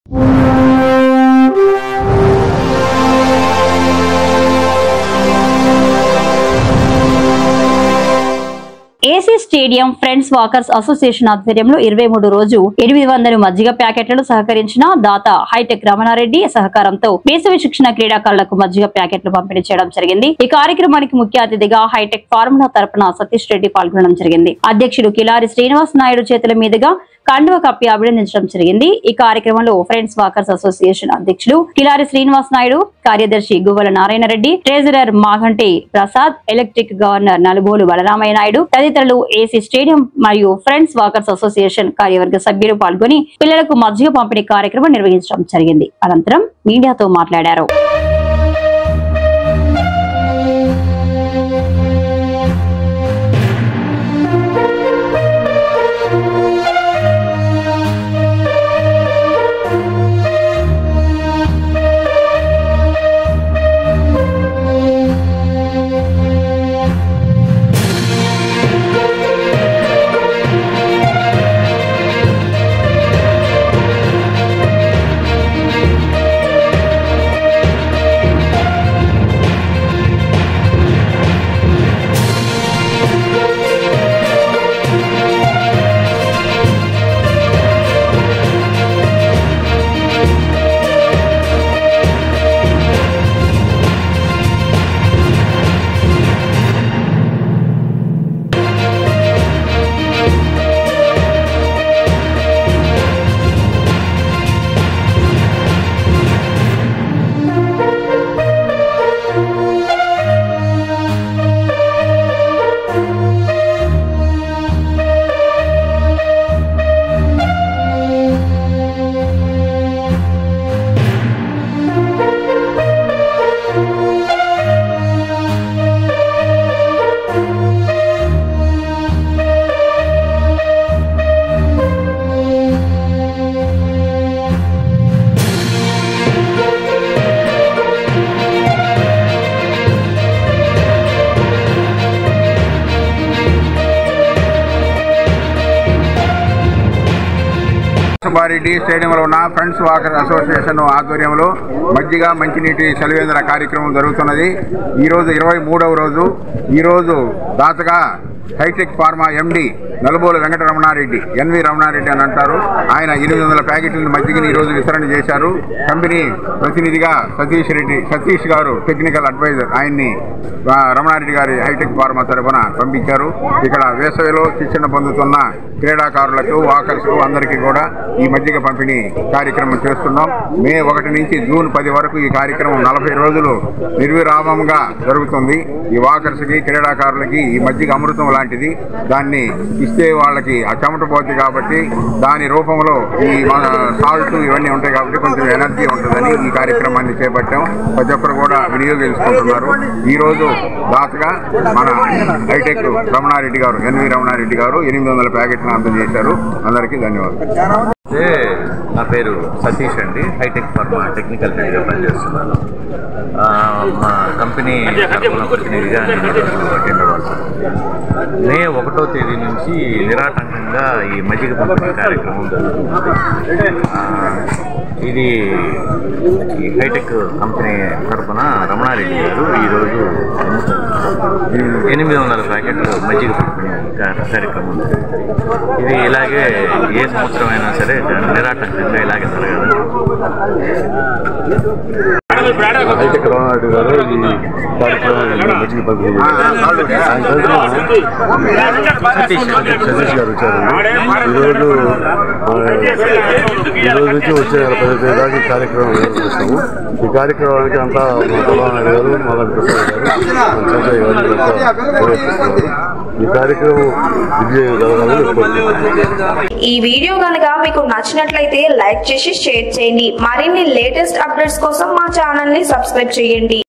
AC stadium friends walkers association ఆధ్వర్యంలో 23 రోజు 800 మజ్జిగ ప్యాకెట్లను సహకరించిన దాత హైటెక్ రమణారెడ్డి సహకారంతో వేసవి శిక్షణ క్రీడాకారులకు మజ్జిగ ప్యాకెట్లు పంపిణీ చేయడం జరిగింది। ఈ కార్యక్రమానికి ముఖ్య అతిథిగా హైటెక్ ఫార్ములా తరపున సతీష్ రెడ్డి పాల్గొనడం జరిగింది। అధ్యక్షుడు కిలారి శ్రీనివాస్ నాయుడు చేతుల మీదుగా కండువ కప్పి అభినందించడం జరిగింది। ఈ కార్యక్రమంలో ఫ్రెండ్స్ వాకర్స్ అసోసియేషన్ అధ్యక్షుడు కిలారి శ్రీనివాస్ నాయుడు, కార్యదర్శి Guvvala Narayana Reddy, treasurer Maganti Prasad, electric governor Nalubolu Balaramaiah Naidu తదితరులు ఏసీ స్టేడియం మరియు ఫ్రెండ్స్ వాకర్స్ అసోసియేషన్ కార్యవర్గ సభ్యులు పాల్గొని పిల్లలకు మజ్జిగ పంపిణీ కార్యక్రమం నిర్వహించడం జరిగింది। అనంతరం మీడియాతో మాట్లాడారు। సుబ్బారెడ్డి స్టేడియంలో ఉన్న ఫ్రెండ్స్ వాకర్ అసోసియేషన్ ఆధ్వర్యంలో మజ్జిగ మంచినీటి చలివేంద్ర కార్యక్రమం జరుగుతున్నది। ఈరోజు 23వ రోజు। ఈరోజు దాతగా హైటెక్ ఫార్మా ఎండి నలుబోలు వెంకట రమణారెడ్డి, ఎన్వి రమణారెడ్డి అని అంటారు। ఆయన 800 ప్యాకెట్ల మజ్జిగని ఈరోజు వితరణ చేశారు। కంపెనీ ప్రతినిధిగా సతీష్ గారు టెక్నికల్ అడ్వైజర్, ఆయన్ని రమణారెడ్డి గారి హైటెక్ ఫార్మా తరఫున పంపించారు। ఇక్కడ వేసవిలో శిక్షణ పొందుతున్న క్రీడాకారులకు, వాకర్స్కు అందరికీ కూడా ఈ మజ్జిగ పంపిణీ కార్యక్రమం చేస్తున్నాం। మే 1 నుంచి జూన్ 10 వరకు ఈ కార్యక్రమం 40 రోజులు నిర్విరామంగా జరుగుతుంది। ఈ వాకర్స్కి, క్రీడాకారులకి ఈ మజ్జిగ అమృతం లాంటిది। దాన్ని ఇస్తే వాళ్ళకి ఆ చెమట పోతుంది కాబట్టి దాని రూపంలో ఈ సాల్ట్ ఇవన్నీ ఉంటాయి కాబట్టి కొంచెం ఎనర్జీ ఉంటుందని ఈ కార్యక్రమాన్ని చేపట్టాం। ప్రతి ఒక్కరు కూడా వినియోగించుకుంటున్నారు। ఈరోజు దాతగా మన హైటెక్ రమణారెడ్డి గారు, ఎన్వి రమణారెడ్డి గారు 800 ప్యాకెట్లను అందజేశారు। అందరికీ ధన్యవాదాలు। నా పేరు సతీష్ అండి, హైటెక్ ఫార్మా టెక్నికల్ హెడ్గా పనిచేస్తున్నాను। మా కంపెనీ ప్రతినిధిగా మే 1వ తేదీ నుంచి నిరాటంకంగా ఈ మజ్జిగ పంపిణీ కార్యక్రమం జరుగుతుంది। ఇది ఈ హైటెక్ కంపెనీ తరఫున రమణారెడ్డి గారు ఈరోజు 800 ప్యాకెట్లు మజ్జిగ పంపిణీ కార్యక్రమం జరుగుతుంది। ఇది ఇలాగే ఏ సంవత్సరం అయినా సరే నిరాటంకంగా ఇలాగే జరగాలి। హైటెక్ రమణారెడ్డి గారు ఈ కార్యక్రమాన్ని మజ్జిగ పంపిణీ సతీష్ గారు వచ్చారండి। ఈరోజు నుంచి వచ్చే 10 దాకా ఈ కార్యక్రమం నిర్వహిస్తాము। ఈ కార్యక్రమానికి అంతా రమణారెడ్డి గారు, మాగంటి ప్రసాద్ గారు, సంజయ్ గారు నిర్వహిస్తున్నారు। ఈ కార్యక్రమం విజయం జరగాలని ఈ వీడియో కనుక మీకు నచ్చినట్లయితే లైక్ చేసి షేర్ చేయండి। మరిన్ని లేటెస్ట్ అప్డేట్స్ కోసం మా ఛానల్ ని సబ్స్క్రైబ్ చేయండి।